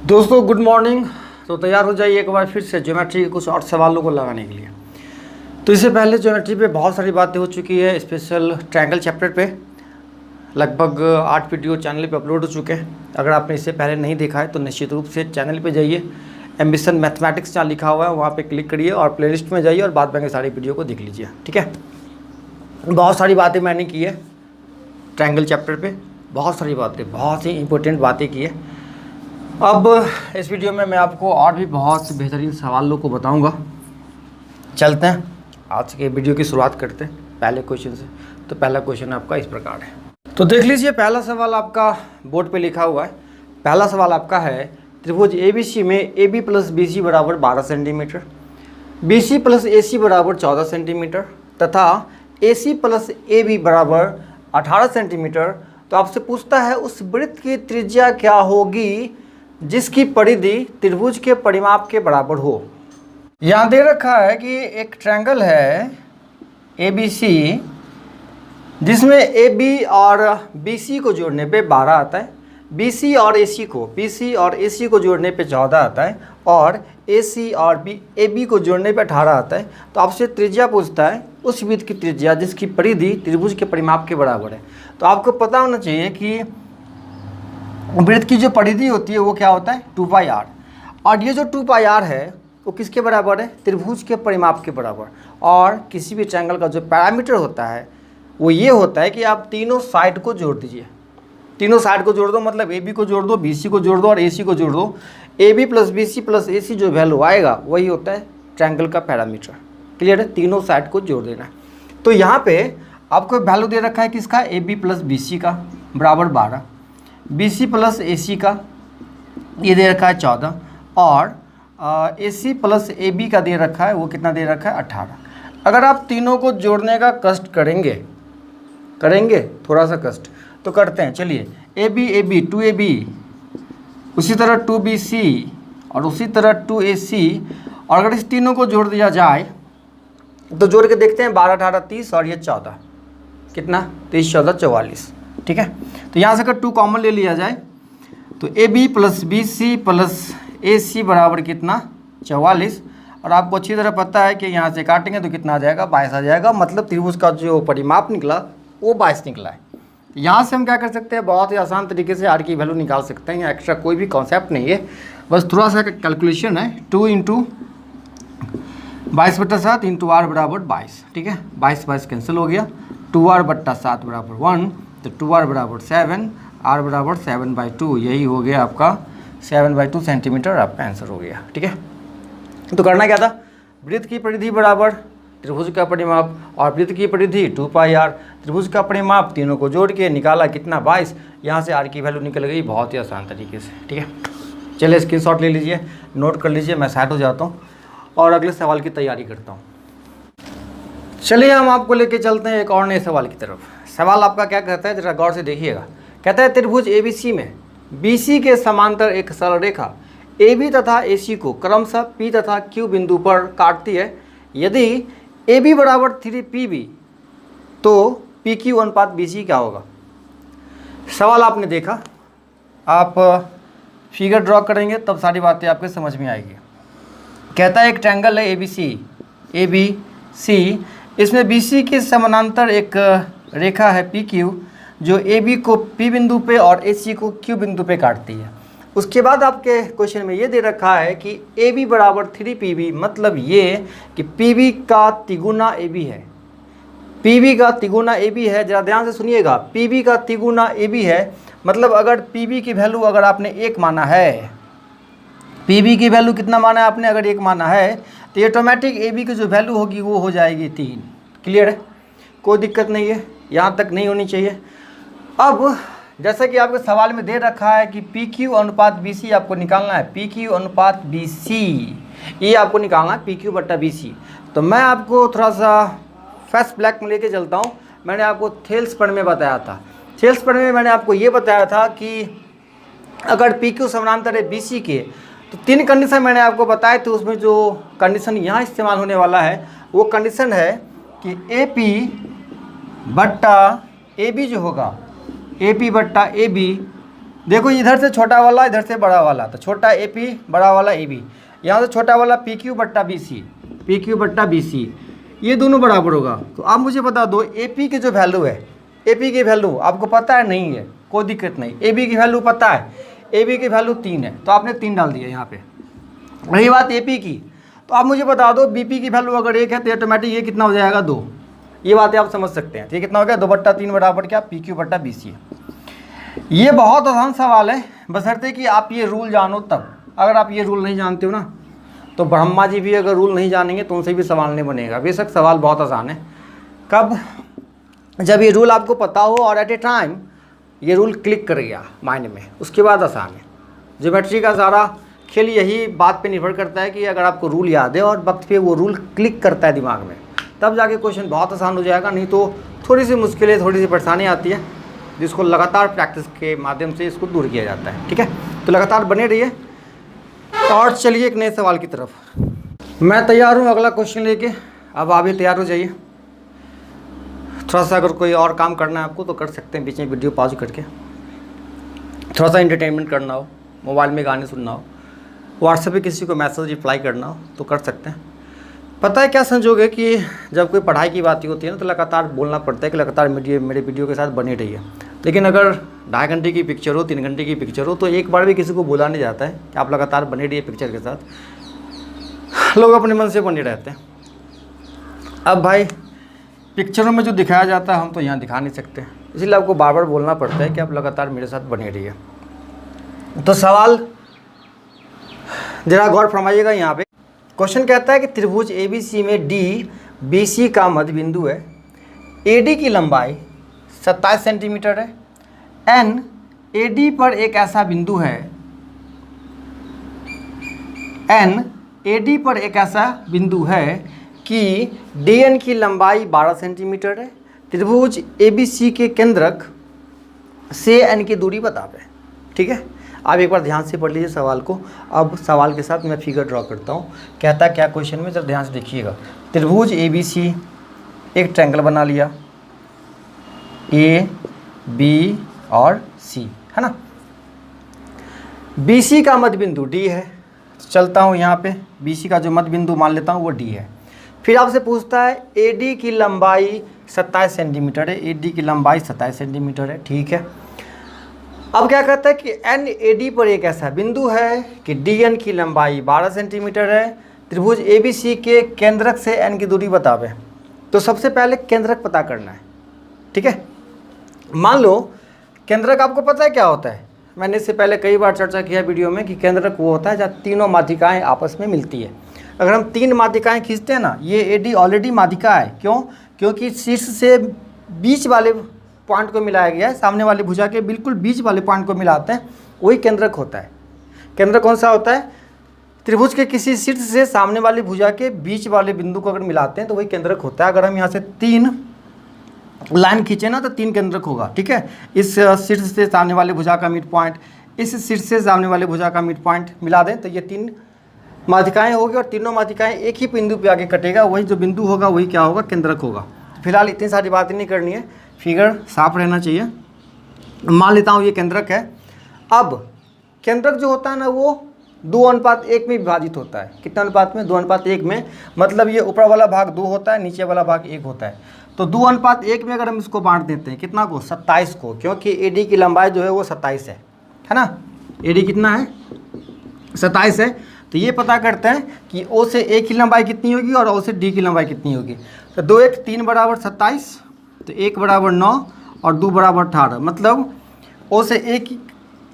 दोस्तों good morning. तो तैयार हो जाइए एक बार फिर से ज्योमेट्री के कुछ और सवालों को लगाने के लिए। तो इससे पहले ज्योमेट्री पे बहुत सारी बातें हो चुकी है, स्पेशल ट्रायंगल चैप्टर पे लगभग 8 वीडियो चैनल पे अपलोड हो चुके हैं। अगर आपने इससे पहले नहीं देखा है तो निश्चित रूप से चैनल पे जाइए, एम्बिशन मैथमेटिक्स जहाँ लिखा हुआ है वहाँ पे क्लिक करिए और प्लेलिस्ट में जाइए और बाद में सारी वीडियो को देख लीजिए। ठीक है, बहुत सारी बातें मैंने की है ट्रायंगल चैप्टर पे, बहुत सारी बातें, बहुत ही इंपॉर्टेंट बातें की है। अब इस वीडियो में मैं आपको और भी बहुत बेहतरीन सवालों को बताऊंगा। चलते हैं आज के वीडियो की शुरुआत करते हैं पहले क्वेश्चन से। तो पहला क्वेश्चन आपका इस प्रकार है, तो देख लीजिए। पहला सवाल आपका बोर्ड पे लिखा हुआ है। पहला सवाल आपका है, त्रिभुज ABC में AB प्लस BC बराबर 12 सेंटीमीटर, BC प्लस AC बराबर 14 सेंटीमीटर तथा AC प्लस AB बराबर 18 सेंटीमीटर। तो आपसे पूछता है उस वृत्त की त्रिज्या क्या होगी जिसकी परिधि त्रिभुज के परिमाप के बराबर हो। यहाँ दे रखा है कि एक ट्रायंगल है ABC जिसमें AB और BC को जोड़ने पे 12 आता है, BC और AC को जोड़ने पे 14 आता है और AC और AB को जोड़ने पे 18 आता है। तो आपसे त्रिज्या पूछता है उस वृत्त की त्रिज्या जिसकी परिधि त्रिभुज के परिमाप के बराबर है। तो आपको पता होना चाहिए कि वृत्त की जो परिधि होती है वो क्या होता है 2πr, और ये जो 2πr है वो किसके बराबर है, त्रिभुज के परिमाप के बराबर। और किसी भी ट्रायंगल का जो पैरामीटर होता है वो ये होता है कि आप तीनों साइड को जोड़ दीजिए। तीनों साइड को जोड़ दो, मतलब AB को जोड़ दो, BC को जोड़ दो और AC को जोड़ दो। AB plus BC plus AC जो वैल्यू आएगा वही होता है ट्रायंगल का पैरामीटर। क्लियर है, तीनों साइड को जोड़ देना। तो यहाँ पे आपको वैल्यू दे रखा है किसका, AB प्लस BC का बराबर 12, BC प्लस AC का ये दे रखा है 14 और AC प्लस AB का दे रखा है वो कितना दे रखा है 18। अगर आप तीनों को जोड़ने का कष्ट करेंगे थोड़ा सा कष्ट तो करते हैं। चलिए AB 2AB, उसी तरह 2BC और उसी तरह 2AC, और अगर इस तीनों को जोड़ दिया जाए तो जोड़ के देखते हैं 12 18 30 और ये 14, कितना 30 14 44। ठीक है, तो यहाँ से अगर 2 कॉमन ले लिया जाए तो AB plus BC plus AC बराबर कितना 44। और आपको अच्छी तरह पता है कि यहाँ से काटेंगे तो कितना आ जाएगा 22 आ जाएगा, मतलब त्रिभुज का जो परिमाप निकला वो 22 निकला है। तो यहाँ से हम क्या कर सकते हैं, बहुत ही आसान तरीके से R की वैल्यू निकाल सकते हैं। यहाँ एक्स्ट्रा कोई भी कॉन्सेप्ट नहीं है, बस थोड़ा सा कैलकुलेशन है। 2 इंटू 22/7 इंटू R बराबर 22। ठीक है, 22 कैंसिल हो गया, 2R/7 बराबर 1, तो 2R बराबर 7, R बराबर 7/2, यही हो गया आपका 7/2 सेंटीमीटर, आपका आंसर हो गया। ठीक है, तो करना क्या था, वृत्त की परिधि बराबर त्रिभुज का परिमाप और वृत्त की परिधि 2πr, त्रिभुज का परिमाप तीनों को जोड़ के निकाला कितना 22। यहाँ से R की वैल्यू निकल गई बहुत ही आसान तरीके से। ठीक है, चलिए स्क्रीनशॉट ले लीजिए, नोट कर लीजिए, मैं साइड हो जाता हूँ और अगले सवाल की तैयारी करता हूँ। चलिए हम आपको लेके चलते हैं एक और नए सवाल की तरफ। सवाल आपका क्या कहता है, जरा गौर से देखिएगा। कहता है त्रिभुज ABC में BC के समांतर एक सरल रेखा AB तथा AC को क्रमशः P तथा Q बिंदु पर काटती है। यदि AB बराबर 3PB तो PQ अनुपात BC क्या होगा। सवाल आपने देखा, आप फिगर ड्रॉ करेंगे तब सारी बातें आपके समझ में आएगी। कहता है एक ट्रायंगल है ABC, इसमें BC के समानांतर एक रेखा है PQ जो AB को P बिंदु पे और AC को Q बिंदु पे काटती है। उसके बाद आपके क्वेश्चन में ये दे रखा है कि AB बराबर 3PB, मतलब ये कि PB का तिगुना AB है। PB का तिगुना AB है, जरा ध्यान से सुनिएगा, PB का तिगुना AB है, मतलब अगर PB की वैल्यू अगर आपने 1 माना है, PB की वैल्यू कितना माना है आपने, अगर 1 माना है तो ऑटोमेटिक AB की जो वैल्यू होगी वो हो जाएगी 3। क्लियर है, कोई दिक्कत नहीं है, यहाँ तक नहीं होनी चाहिए। अब जैसा कि आपके सवाल में दे रखा है कि PQ अनुपात BC आपको निकालना है, PQ अनुपात BC ये आपको निकालना है, PQ/BC। तो मैं आपको थोड़ा सा फर्स्ट ब्लैक में लेके चलता हूँ। मैंने आपको थेल्स पढ़ में बताया था, थेल्स पढ़ में मैंने आपको ये बताया था कि अगर PQ समानांतर है BC के तो 3 कंडीशन मैंने आपको बताए थे। उसमें जो कंडीशन यहाँ इस्तेमाल होने वाला है वो कंडीशन है कि AP/AB जो होगा, AP/AB देखो इधर से छोटा वाला, इधर से बड़ा वाला, तो छोटा AP, बड़ा वाला AB, यहाँ से छोटा वाला PQ बट्टा BC, PQ बट्टा BC, ये दोनों बराबर होगा। तो आप मुझे बता दो AP की जो वैल्यू है, AP की वैल्यू आपको पता है? नहीं है, कोई दिक्कत नहीं। AB की वैल्यू पता है, AB की वैल्यू 3 है, तो आपने 3 डाल दिया यहाँ पे। रही बात AP की, तो आप मुझे बता दो BP की वैल्यू अगर 1 है तो ऑटोमेटिक ये कितना हो जाएगा? 2। ये बातें आप समझ सकते हैं। ठीक, कितना हो गया? 2 बट्टा 3 बराबर क्या? PQ बट्टा BC है। ये बहुत आसान सवाल है, बशर्ते कि आप ये रूल जानो तब। अगर आप ये रूल नहीं जानते हो ना, तो ब्रह्मा जी भी अगर रूल नहीं जानेंगे तो उनसे भी सवाल नहीं बनेगा। बेशक सवाल बहुत आसान है। कब? जब ये रूल आपको पता हो और एट ए टाइम ये रूल क्लिक कर गया माइंड में, उसके बाद आसान है। ज्योमेट्री का सारा खेल यही बात पे निर्भर करता है कि अगर आपको रूल याद है और वक्त पे वो रूल क्लिक करता है दिमाग में, तब जाके क्वेश्चन बहुत आसान हो जाएगा। नहीं तो थोड़ी सी मुश्किलें, थोड़ी सी परेशानी आती है, जिसको लगातार प्रैक्टिस के माध्यम से इसको दूर किया जाता है। ठीक है, तो लगातार बने रहिए। और चलिए एक नए सवाल की तरफ। मैं तैयार हूँ अगला क्वेश्चन लेके, अब आप भी तैयार हो जाइए। थोड़ा सा अगर कोई और काम करना है आपको तो कर सकते हैं, बीच में वीडियो पॉज करके। थोड़ा सा एंटरटेनमेंट करना हो, मोबाइल में गाने सुनना हो, व्हाट्सएप पे किसी को मैसेज रिप्लाई करना हो तो कर सकते हैं। पता है क्या संजोग है कि जब कोई पढ़ाई की बात होती है ना, तो लगातार बोलना पड़ता है कि लगातार मेरे वीडियो के साथ बने रहिए। लेकिन अगर 2.5 घंटे की पिक्चर हो, 3 घंटे की पिक्चर हो, तो एक बार भी किसी को बोला नहीं जाता है कि आप लगातार बने रहिए पिक्चर के साथ। लोग अपने मन से बने रहते हैं। अब भाई पिक्चरों में जो दिखाया जाता है हम तो यहाँ दिखा नहीं सकते, इसलिए आपको बार बार बोलना पड़ता है कि आप लगातार मेरे साथ बने रहिए। तो सवाल जरा गौर फरमाइएगा। यहाँ पे क्वेश्चन कहता है कि त्रिभुज ABC में DBC का मध्य बिंदु है, AD की लंबाई 27 सेंटीमीटर है, NAD पर एक ऐसा बिंदु है, NAD पर एक ऐसा बिंदु है कि DN की लंबाई 12 सेंटीमीटर है। त्रिभुज ABC के केंद्रक से N की दूरी बतावे। ठीक है, आप एक बार ध्यान से पढ़ लीजिए सवाल को। अब सवाल के साथ मैं फिगर ड्रॉ करता हूँ। कहता क्या क्वेश्चन में, जब ध्यान से देखिएगा। त्रिभुज ABC एक ट्रायंगल बना लिया, A, B और C, है ना। BC का मध्य बिंदु D है। चलता हूँ यहाँ पे, BC का जो मध्य बिंदु मान लेता हूँ वो D है। फिर आपसे पूछता है AD की लंबाई 27 सेंटीमीटर है, AD की लंबाई 27 सेंटीमीटर है। ठीक है, अब क्या कहता है कि NAD पर एक ऐसा बिंदु है कि DN की लंबाई 12 सेंटीमीटर है। त्रिभुज ABC के केंद्रक से N की दूरी बतावे। तो सबसे पहले केंद्रक पता करना है। ठीक है, मान लो केंद्रक आपको पता है क्या होता है। मैंने इससे पहले कई बार चर्चा किया वीडियो में कि केंद्रक वो होता है जहाँ तीनों माध्यिकाएँ आपस में मिलती है। अगर हम 3 माध्यिकाएँ खींचते हैं ना, ये AD ऑलरेडी माध्यिका है। क्यों? क्योंकि शीर्ष से बीच वाले पॉइंट को मिलाया गया है, सामने वाली भुजा के बिल्कुल बीच वाले पॉइंट को मिलाते हैं, वही केंद्रक होता है। केंद्रक कौन सा होता है? त्रिभुज के किसी शीर्ष से सामने वाली भुजा के बीच वाले बिंदु को अगर मिलाते हैं तो वही केंद्रक होता है। अगर हम यहाँ से 3 लाइन खींचे ना तो 3 केंद्रक होगा। ठीक है, इस शीर्ष से सामने वाले भुजा का मिड पॉइंट, इस शीर्ष से सामने वाले भुजा का मिड पॉइंट मिला दें तो ये 3 माध्यिकाएँ होगी और तीनों माध्यिकाएँ एक ही बिंदु पे आगे कटेगा। वही जो बिंदु होगा वही क्या होगा? केंद्रक होगा। फिलहाल इतनी सारी बातें नहीं करनी है, फिगर साफ रहना चाहिए। मान लेता हूँ ये केंद्रक है। अब केंद्रक जो होता है ना वो 2:1 में विभाजित होता है। कितना अनुपात में? 2:1 में। मतलब ये ऊपर वाला भाग 2 होता है, नीचे वाला भाग 1 होता है। तो 2:1 में अगर हम इसको बांट देते हैं, कितना को? 27 को, क्योंकि AD की लंबाई जो है वो 27 है ना। AD कितना है? 27 है। तो ये पता करते हैं कि O से A की लंबाई कितनी होगी और O से D की लंबाई कितनी होगी। तो 2 1 3 बराबर 27, तो 1 बराबर 9 और 2 बराबर 18। मतलब O से A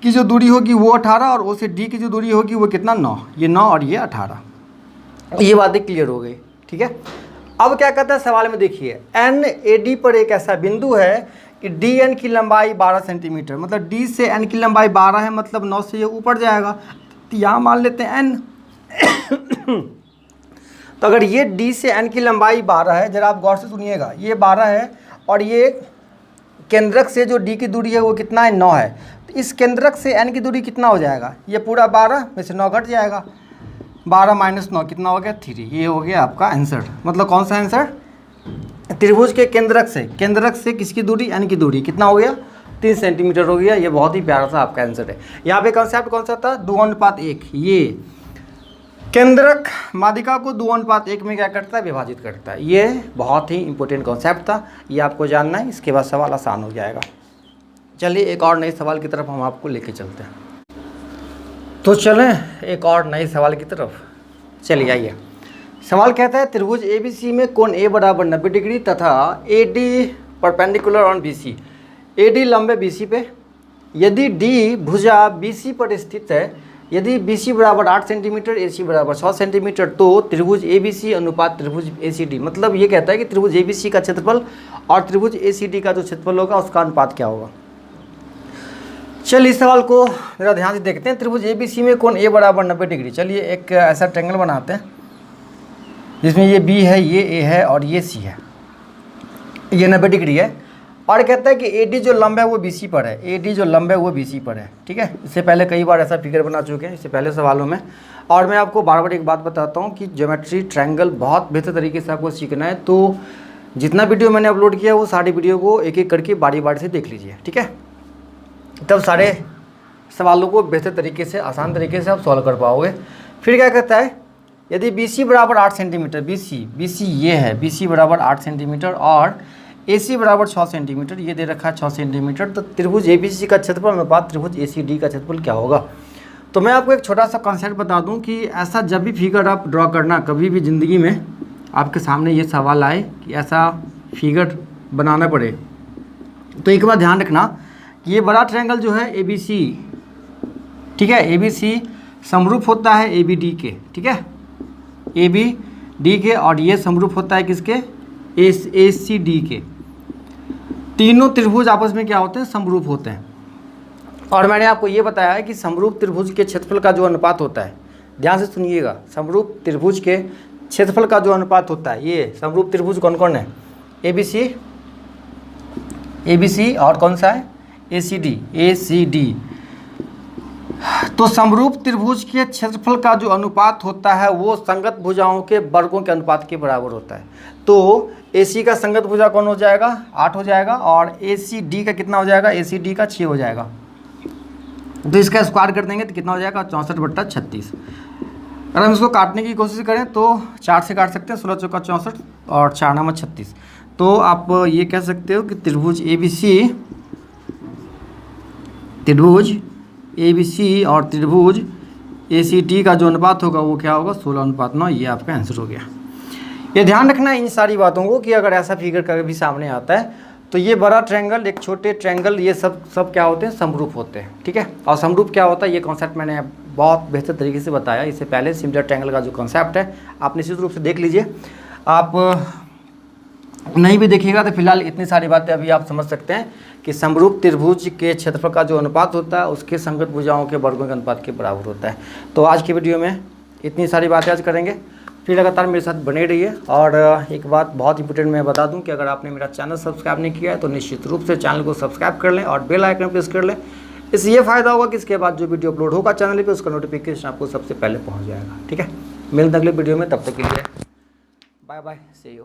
की जो दूरी होगी वो 18 और O से D की जो दूरी होगी वो कितना? 9। ये 9 और ये 18। ये बातें क्लियर हो गई। ठीक है, अब क्या कहता है सवाल में देखिए, NAD पर एक ऐसा बिंदु है कि DN की लंबाई 12 सेंटीमीटर। मतलब D से N की लंबाई 12 है, मतलब 9 से ये ऊपर जाएगा। तो यहाँ मान लेते हैं N। तो अगर ये D से N की लंबाई 12 है, जरा आप गौर से सुनिएगा, ये 12 है और ये केंद्रक से जो D की दूरी है वो कितना है? 9 है। तो इस केंद्रक से N की दूरी कितना हो जाएगा? ये पूरा 12 में से 9 घट जाएगा। 12 - 9 कितना हो गया? 3। ये हो गया आपका आंसर। मतलब कौन सा आंसर? त्रिभुज के केंद्रक से किसकी दूरी? N की दूरी कितना हो गया? 3 सेंटीमीटर हो गया। ये बहुत ही प्यारा सा आपका आंसर है। यहाँ पे कंसेप्ट कौन सा था, 2:1। ये केंद्रक माध्यिका को 2:1 में क्या करता है, विभाजित करता है। ये बहुत ही इंपॉर्टेंट कॉन्सेप्ट था, ये आपको जानना है। इसके बाद सवाल आसान हो जाएगा। चलिए एक और नए सवाल की तरफ हम आपको लेके चलते हैं। तो चलें एक और नए सवाल की तरफ, चलिए आइए। सवाल कहता है त्रिभुज ABC में कोण A बराबर 90 डिग्री तथा AD perpendicular on BC। AD लंबे BC पे, यदि D भुजा BC पर स्थित है, यदि BC बराबर 8 सेंटीमीटर, AC बराबर 6 सेंटीमीटर, तो त्रिभुज ABC अनुपात त्रिभुज ACD। मतलब ये कहता है कि त्रिभुज ABC का क्षेत्रफल और त्रिभुज ACD का जो क्षेत्रफल होगा उसका अनुपात क्या होगा। चलिए इस सवाल को मेरा ध्यान से देखते हैं। त्रिभुज ABC में कोण A बराबर 90 डिग्री। चलिए एक ऐसा ट्रायंगल बनाते हैं जिसमें ये B है, ये A है और ये C है। ये 90 डिग्री है और कहता है कि AD जो लंब है वो BC पर है। AD जो लंब है वो BC पर है, ठीक है। इससे पहले कई बार ऐसा फिगर बना चुके हैं इससे पहले सवालों में। और मैं आपको बार बार एक बात बताता हूँ कि ज्योमेट्री ट्रायंगल बहुत बेहतर तरीके से आपको सीखना है। तो जितना वीडियो मैंने अपलोड किया वो सारी वीडियो को एक एक करके बारी बारी से देख लीजिए, ठीक है। तब सारे सवालों को बेहतर तरीके से, आसान तरीके से आप सॉल्व कर पाओगे। फिर क्या कहता है, यदि BC बराबर 8 सेंटीमीटर, BC ये है, BC बराबर 8 सेंटीमीटर और AC बराबर 6 सेंटीमीटर, ये दे रखा है 6 सेंटीमीटर, तो त्रिभुज ABC का क्षेत्रफल अनुपात त्रिभुज ACD का क्षेत्रफल क्या होगा। तो मैं आपको एक छोटा सा कॉन्सेप्ट बता दूं कि ऐसा जब भी फिगर आप ड्रॉ करना, कभी भी ज़िंदगी में आपके सामने ये सवाल आए कि ऐसा फिगर बनाना पड़े, तो एक बार ध्यान रखना ये बड़ा ट्रायंगल जो है ABC, ठीक है, ABC समरूप होता है ABD के, ठीक है, ABD के, और ये समरूप होता है किसके, ACD के। तीनों त्रिभुज आपस में क्या होते हैं, समरूप होते हैं। और मैंने आपको ये बताया है कि समरूप त्रिभुज के क्षेत्रफल का जो अनुपात होता है, ध्यान से सुनिएगा, समरूप त्रिभुज के क्षेत्रफल का जो अनुपात होता है, ये समरूप त्रिभुज कौन कौन है, ABC और कौन सा है, ACD। तो समरूप त्रिभुज के क्षेत्रफल का जो अनुपात होता है वो संगत भुजाओं के वर्गों के अनुपात के बराबर होता है। तो AC का संगत भुजा कौन हो जाएगा, 8 हो जाएगा, और ACD का कितना हो जाएगा, ACD का 6 हो जाएगा। तो इसका स्क्वायर कर देंगे तो कितना हो जाएगा, 64/36। अगर हम इसको काटने की कोशिश करें तो 4 से काट सकते हैं, 16 चौका 64 और 4 नामा 36। तो आप ये कह सकते हो कि त्रिभुज ABC और त्रिभुज ACD का जो अनुपात होगा वो क्या होगा, 16:9। ये आपका आंसर हो गया। ये ध्यान रखना इन सारी बातों को कि अगर ऐसा फिगर कभी सामने आता है तो ये बड़ा ट्रायंगल, एक छोटे ट्रायंगल, ये सब क्या होते हैं, समरूप होते हैं, ठीक है। और समरूप क्या होता है ये कॉन्सेप्ट मैंने बहुत बेहतर तरीके से बताया इससे पहले। सिमिलर ट्रायंगल का जो कॉन्सेप्ट है आप निश्चित रूप से देख लीजिए। आप नहीं भी देखिएगा तो फिलहाल इतनी सारी बातें अभी आप समझ सकते हैं कि समरूप त्रिभुज के क्षेत्रफल का जो अनुपात होता है उसके संगत भुजाओं के वर्गों के अनुपात के बराबर होता है। तो आज की वीडियो में इतनी सारी बातें आज करेंगे, फिर लगातार मेरे साथ बने रहिए। और एक बात बहुत इंपॉर्टेंट मैं बता दूं कि अगर आपने मेरा चैनल सब्सक्राइब नहीं किया है तो निश्चित रूप से चैनल को सब्सक्राइब कर लें और बेल आइकन प्रेस कर लें। इससे ये फ़ायदा होगा कि इसके बाद जो वीडियो अपलोड होगा चैनल पे उसका नोटिफिकेशन आपको सबसे पहले पहुँच जाएगा, ठीक है। मिलते हैं अगले वीडियो में, तब तक के लिए बाय बाय, सी यू।